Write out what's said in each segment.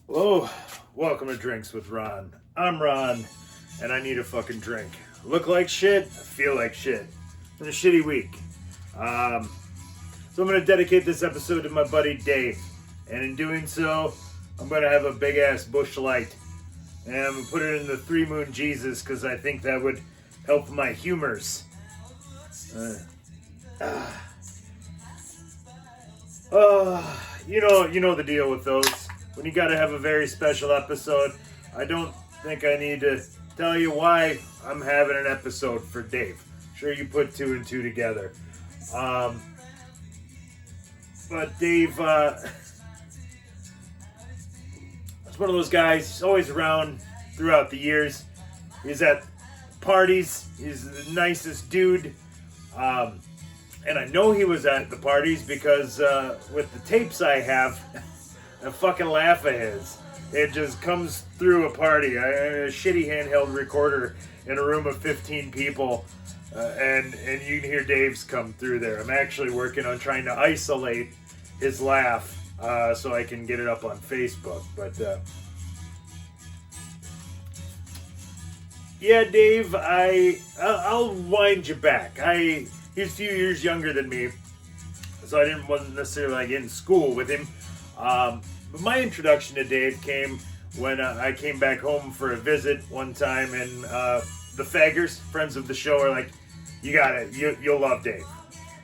Hello, welcome to Drinks with Ron. I'm Ron, and I need a fucking drink. Look like shit, I feel like shit. It's been a shitty week. So I'm going to dedicate this episode to my buddy Dave. And in doing so, I'm going to have a big ass Busch Light. And I'm going to put it in the Three Moon Jesus because I think that would help my humors. You know the deal with those. When you gotta have a very special episode, I don't think I need to tell you why I'm having an episode for Dave. Sure, you put two and two together. But Dave, it's one of those guys. He's always around throughout the years. He's at parties. He's the nicest dude. And I know he was at the parties because with the tapes I have, a fucking laugh of his. It just comes through a party. A shitty handheld recorder in a room of 15 people, and you can hear Dave's come through there. I'm actually working on trying to isolate his laugh so I can get it up on Facebook. But yeah, Dave, I'll wind you back. He's a few years younger than me, so I wasn't necessarily like in school with him. But my introduction to Dave came when I came back home for a visit one time, and the Faggers, friends of the show, are like, "You got it. You'll love Dave."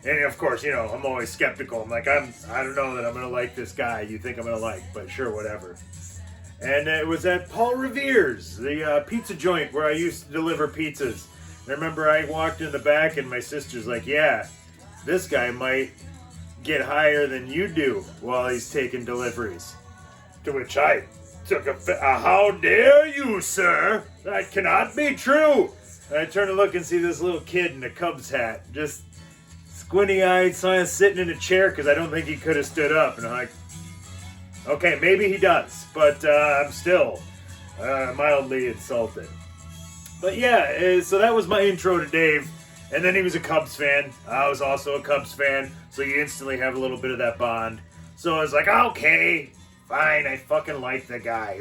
And of course, you know, I'm always skeptical. I'm like, I don't know that I'm gonna like this guy. You think I'm gonna like, but sure, whatever. And it was at Paul Revere's, the pizza joint where I used to deliver pizzas. And I remember I walked in the back, and my sister's like, "Yeah, this guy might get higher than you do while he's taking deliveries." To which I took how dare you, sir? That cannot be true. And I turn to look and see this little kid in a Cubs hat, just squinty-eyed, sitting in a chair because I don't think he could have stood up. And I'm like, okay, maybe he does, but I'm still mildly insulted. But yeah, so that was my intro to Dave. And then he was a Cubs fan. I was also a Cubs fan, so you instantly have a little bit of that bond. So I was like, okay, fine, I fucking like the guy.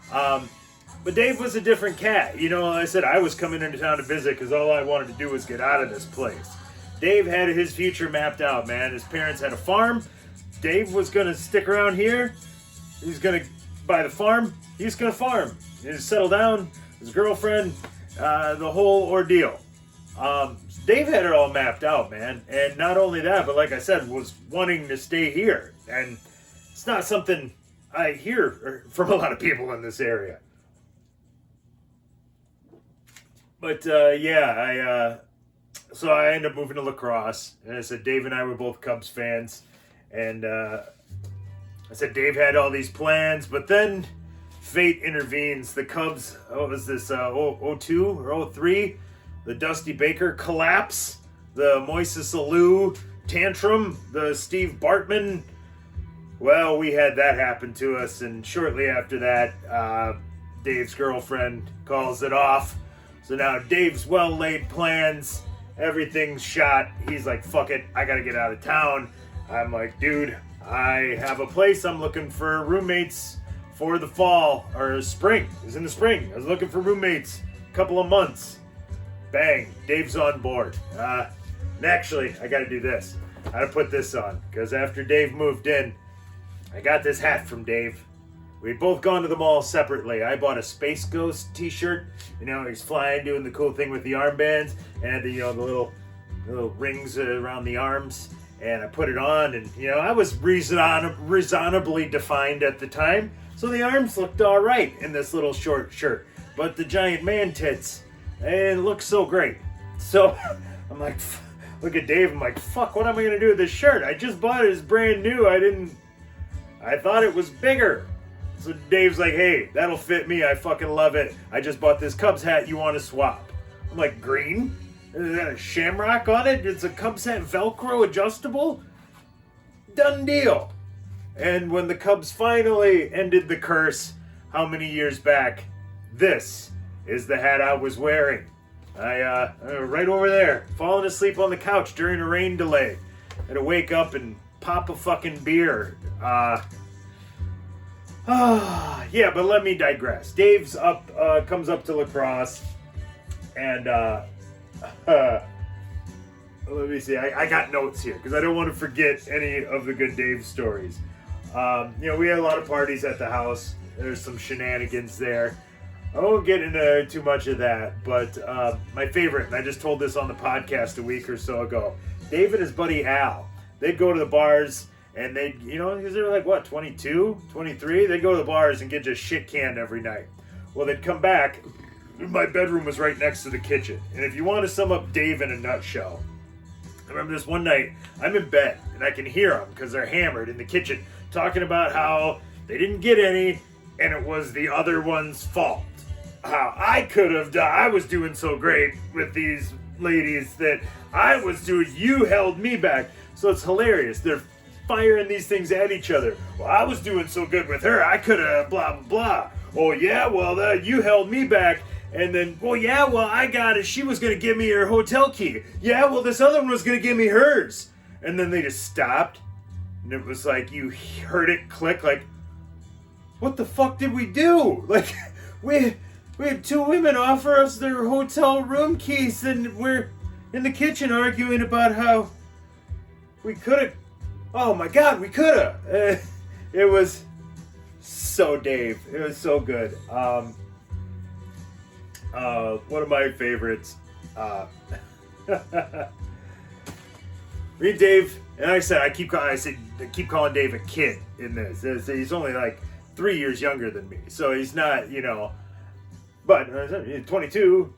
But Dave was a different cat. You know, I said I was coming into town to visit because all I wanted to do was get out of this place. Dave had his future mapped out, man. His parents had a farm. Dave was going to stick around here. He was going to buy the farm. He was going to farm. He was settle down, his girlfriend, the whole ordeal. Dave had it all mapped out, man. And not only that, but like I said, was wanting to stay here. And it's not something I hear from a lot of people in this area. But so I ended up moving to La Crosse. And I said Dave and I were both Cubs fans. And I said Dave had all these plans, but then fate intervenes. The Cubs, what was this, 02 or 03? The Dusty Baker collapse, the Moises Alou tantrum, the Steve Bartman. Well, we had that happen to us, and shortly after that, Dave's girlfriend calls it off. So now Dave's well-laid plans, everything's shot. He's like, fuck it, I gotta get out of town. I'm like, dude, I have a place. I'm looking for roommates for the fall, or spring. It was in the spring. I was looking for roommates a couple of months. Bang, Dave's on board. And actually, I gotta do this. I gotta put this on, because after Dave moved in, I got this hat from Dave. We'd both gone to the mall separately. I bought a Space Ghost t-shirt. You know, he's flying, doing the cool thing with the armbands, and the little rings around the arms. And I put it on, and, you know, I was reasonably defined at the time, so the arms looked all right in this little short shirt. But the giant man tits, and it looked so great. So I'm like, look at Dave, I'm like, fuck, what am I going to do with this shirt? I just bought it, it's brand new. I thought it was bigger. So Dave's like, hey, that'll fit me. I fucking love it. I just bought this Cubs hat. You want to swap? I'm like, green? Is that a shamrock on it? It's a Cubs hat, Velcro adjustable? Done deal. And when the Cubs finally ended the curse, how many years back? This is the hat I was wearing. Right over there, falling asleep on the couch during a rain delay. Had to wake up and pop a fucking beer. Yeah, but let me digress. Dave's comes up to La Crosse, and let me see. I got notes here because I don't want to forget any of the good Dave stories. We had a lot of parties at the house. There's some shenanigans there. I won't get into too much of that, but my favorite, and I just told this on the podcast a week or so ago, Dave and his buddy Al, they'd go to the bars, and they'd, because they were like, what, 22, 23? They'd go to the bars and get just shit canned every night. Well, they'd come back. My bedroom was right next to the kitchen. And if you want to sum up Dave in a nutshell, I remember this one night, I'm in bed, and I can hear them because they're hammered in the kitchen, talking about how they didn't get any, and it was the other one's fault. How I could have done, I was doing so great with these ladies that you held me back. So it's hilarious. They're firing these things at each other. Well, I was doing so good with her, I could have blah, blah, blah. Oh, yeah, well, you held me back. And then, I got it. She was going to give me her hotel key. Yeah, well, this other one was going to give me hers. And then they just stopped. And it was like, you heard it click, like, what the fuck did we do? Like, we had two women offer us their hotel room keys, and we're in the kitchen arguing about how we could have. Oh my God, we could have. It was so Dave. It was so good. One of my favorites. Me and Dave, and like I said, I keep calling Dave a kid in this. He's only like 3 years younger than me, so he's not, But 22.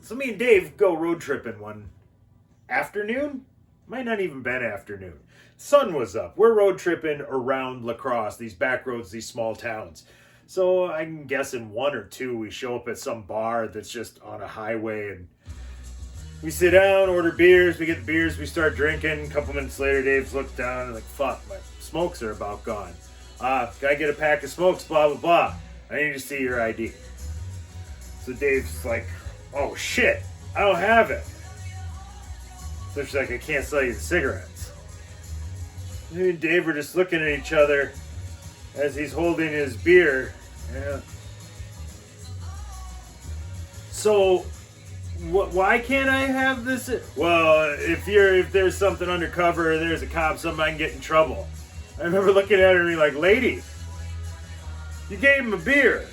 So me and Dave go road tripping one afternoon. Might not even been afternoon. Sun was up. We're road tripping around La Crosse, these back roads, these small towns. So I'm guessing 1 or 2, we show up at some bar that's just on a highway, and we sit down, order beers. We get the beers, we start drinking. A couple minutes later, Dave looks down and like, fuck, my smokes are about gone. Can I get a pack of smokes? Blah, blah, blah. I need to see your ID. So Dave's like, oh shit, I don't have it. So she's like, I can't sell you the cigarettes. Me and Dave were just looking at each other as he's holding his beer. Yeah. So, why can't I have this? Well, if there's something undercover, or there's a cop, something, I can get in trouble. I remember looking at her and being like, lady, you gave him a beer.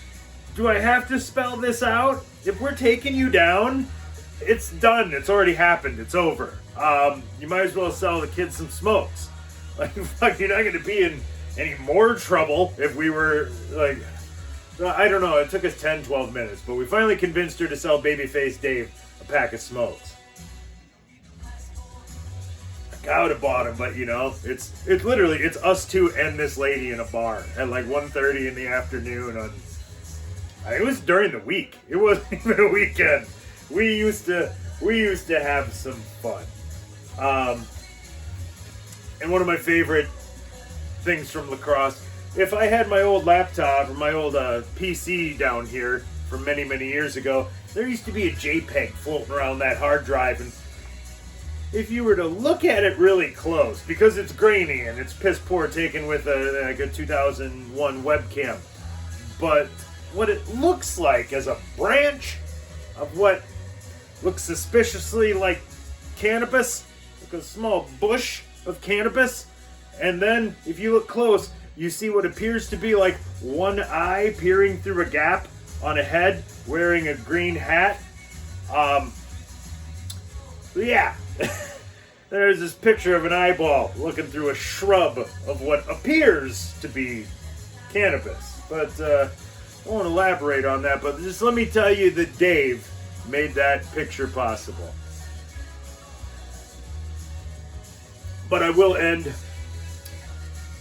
Do I have to spell this out? If we're taking you down, it's done. It's already happened. It's over. You might as well sell the kids some smokes. Like, fuck, you're not going to be in any more trouble if we were, like, I don't know. It took us 10, 12 minutes, but we finally convinced her to sell Babyface Dave a pack of smokes. I would have bought them, but it's literally, it's us two and this lady in a bar at like 1:30 in the afternoon on, it was during the week. It wasn't even a weekend. We used to have some fun. And one of my favorite things from La Crosse, if I had my old laptop or my old PC down here from many, many years ago, there used to be a JPEG floating around that hard drive, and if you were to look at it really close, because it's grainy and it's piss poor taken with a 2001 webcam, but what it looks like as a branch of what looks suspiciously like cannabis, like a small bush of cannabis, and then if you look close, you see what appears to be like one eye peering through a gap on a head, wearing a green hat. Yeah. There's this picture of an eyeball looking through a shrub of what appears to be cannabis. But I won't elaborate on that, but just let me tell you that Dave made that picture possible. But I will end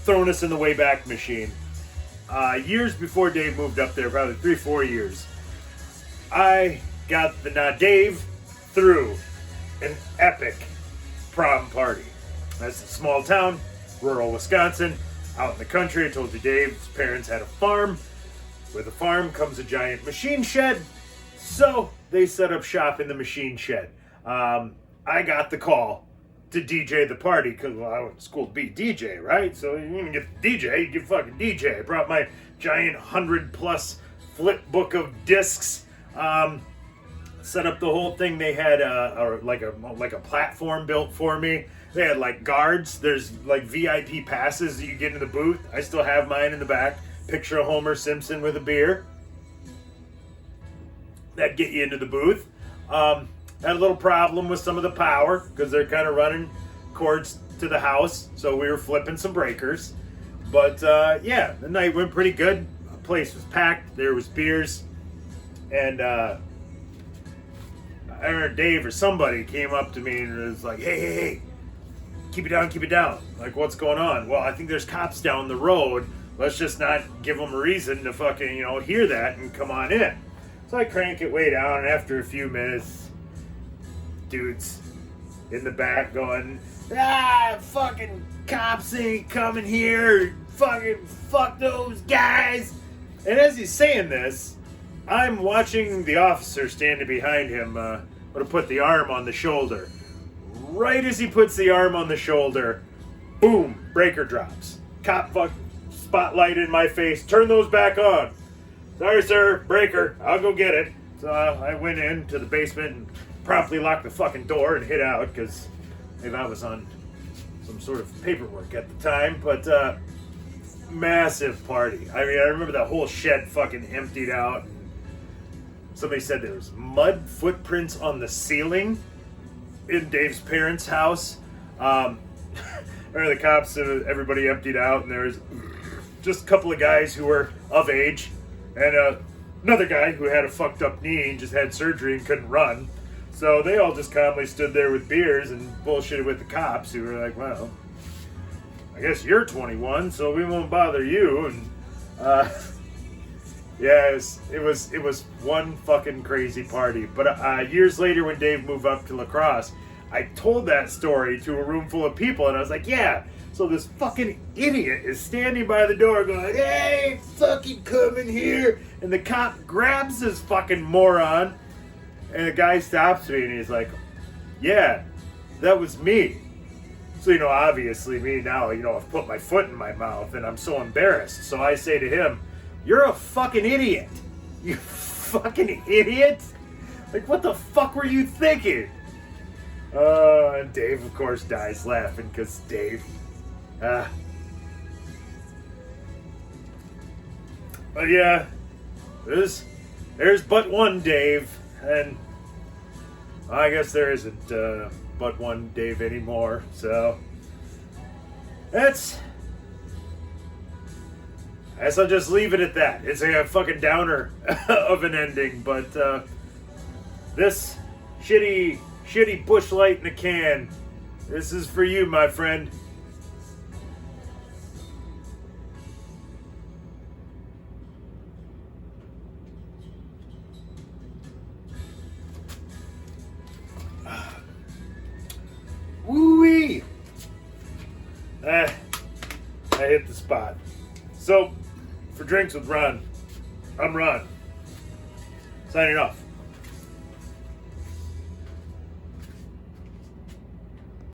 throwing us in the Wayback Machine. Years before Dave moved up there, probably 3-4 years, I got Dave through an epic prom party. That's a small town, rural Wisconsin, out in the country. I told you Dave's parents had a farm. With a farm comes a giant machine shed. So they set up shop in the machine shed. I got the call to DJ the party because, well, I went to school to be DJ, right? So you didn't get the DJ, you get fucking DJ. I brought my giant 100+ flip book of discs. Set up the whole thing. They had like a platform built for me. They had like guards. There's like VIP passes that you get in the booth. I still have mine in the back. Picture of Homer Simpson with a beer. That'd get you into the booth. Had a little problem with some of the power because they're kind of running cords to the house. So we were flipping some breakers. But yeah, the night went pretty good. The place was packed. There was beers. And I remember Dave or somebody came up to me and was like, hey, keep it down. Like, what's going on? Well, I think there's cops down the road. Let's just not give them a reason to fucking, hear that and come on in. So I crank it way down, and after a few minutes, dude's in the back going, fucking cops ain't coming here. Fucking fuck those guys. And as he's saying this, I'm watching the officer standing behind him to put the arm on the shoulder. Right as he puts the arm on the shoulder, boom, breaker drops. Cop fuck spotlight in my face. Turn those back on. Sorry, sir, breaker. I'll go get it. So I went into the basement and promptly locked the fucking door and hid out because maybe I was on some sort of paperwork at the time. But massive party. I mean, I remember that whole shed fucking emptied out. Somebody said there was mud footprints on the ceiling in Dave's parents' house. Remember the cops, everybody emptied out, and there was just a couple of guys who were of age, and another guy who had a fucked up knee and just had surgery and couldn't run. So they all just calmly stood there with beers and bullshitted with the cops, who were like, well, I guess you're 21, so we won't bother you. And yeah, it was one fucking crazy party. But years later, when Dave moved up to La Crosse, I told that story to a room full of people, and I was like, yeah, so this fucking idiot is standing by the door going, hey, fucking come in here. And the cop grabs this fucking moron, and the guy stops me, and he's like, yeah, that was me. So, obviously me now, I've put my foot in my mouth, and I'm so embarrassed. So I say to him, you're a fucking idiot. You fucking idiot. Like, what the fuck were you thinking? And Dave, of course, dies laughing because Dave. But yeah, there's but one Dave, and I guess there isn't but one Dave anymore. So I guess I'll just leave it at that. It's a fucking downer of an ending, but this shitty Busch Light in a can, this is for you, my friend. Woo-wee! I hit the spot. So, for Drinks with Ron, I'm Ron. Signing off.